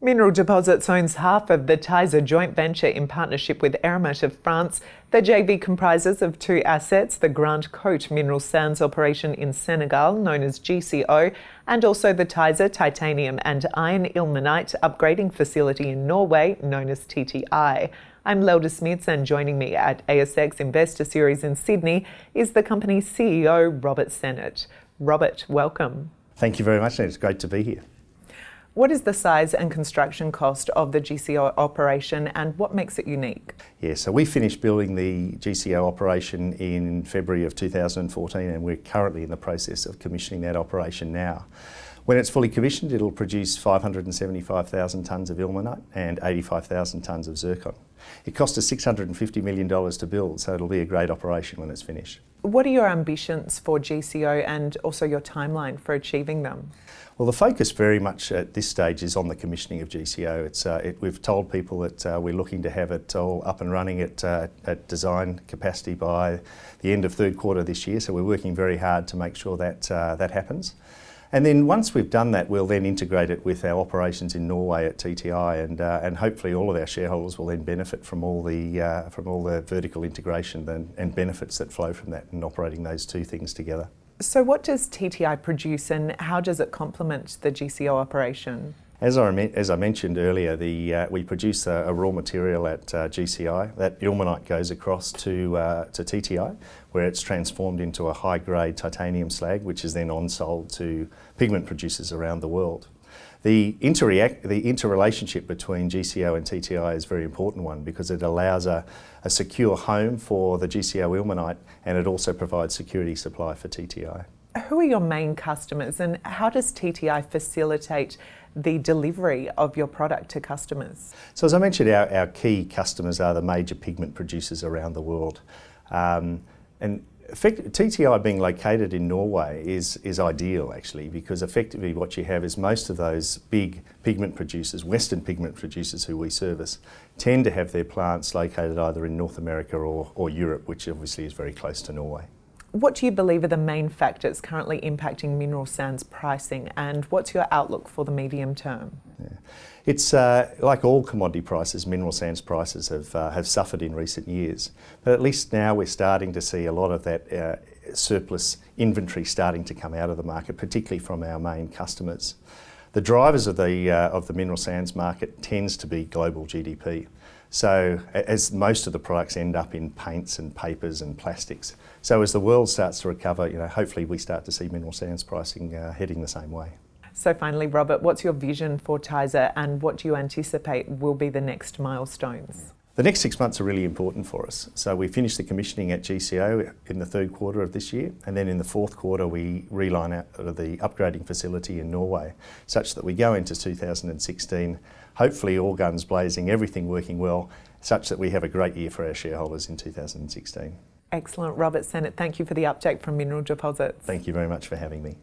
Mineral Deposits owns half of the TiZir joint venture in partnership with Eramet of France. The JV comprises of two assets, the Grande Côte mineral sands operation in Senegal, known as GCO, and also the TiZir titanium and iron ilmenite upgrading facility in Norway, known as TTI. I'm Lelda Smits, and joining me at ASX Investor Series in Sydney is the company's CEO, Robert Sennitt. Robert, welcome. Thank you very much, and it's great to be here. What is the size and construction cost of the GCO operation, and what makes it unique? Yeah, so we finished building the GCO operation in February of 2014, and we're currently in the process of commissioning that operation now. When it's fully commissioned, it'll produce 575,000 tonnes of ilmenite and 85,000 tonnes of zircon. It cost us $650 million to build, so it'll be a great operation when it's finished. What are your ambitions for GCO and also your timeline for achieving them? Well, the focus very much at this stage is on the commissioning of GCO. We've told people that we're looking to have it all up and running at design capacity by the end of third quarter this year, so we're working very hard to make sure that that happens. And then once we've done that, we'll then integrate it with our operations in Norway at TTI, and hopefully all of our shareholders will then benefit from all the vertical integration and benefits that flow from that and operating those two things together. So what does TTI produce, and how does it complement the GCO operation? As I mentioned earlier, we produce a raw material at GCI. That ilmenite goes across to TTI, where it's transformed into a high-grade titanium slag, which is then on-sold to pigment producers around the world. The interrelationship between GCO and TTI is a very important one, because it allows a secure home for the GCO ilmenite, and it also provides security supply for TTI. Who are your main customers, and how does TTI facilitate the delivery of your product to customers? So as I mentioned, our key customers are the major pigment producers around the world. And TTI being located in Norway is ideal, actually, because effectively what you have is most of those big pigment producers, Western pigment producers who we service, tend to have their plants located either in North America or Europe, which obviously is very close to Norway. What do you believe are the main factors currently impacting mineral sands pricing, and what's your outlook for the medium term? Yeah. It's like all commodity prices, mineral sands prices have suffered in recent years, but at least now we're starting to see a lot of that surplus inventory starting to come out of the market, particularly from our main customers. The drivers of the mineral sands market tends to be global GDP. So as most of the products end up in paints and papers and plastics. So as the world starts to recover, hopefully we start to see mineral sands pricing heading the same way. So finally, Robert, what's your vision for TiZir, and what do you anticipate will be the next milestones? The next 6 months are really important for us. So we finish the commissioning at GCO in the third quarter of this year, and then in the fourth quarter we reline out the upgrading facility in Norway, such that we go into 2016, hopefully all guns blazing, everything working well, such that we have a great year for our shareholders in 2016. Excellent. Robert Sennitt, thank you for the update from Mineral Deposits. Thank you very much for having me.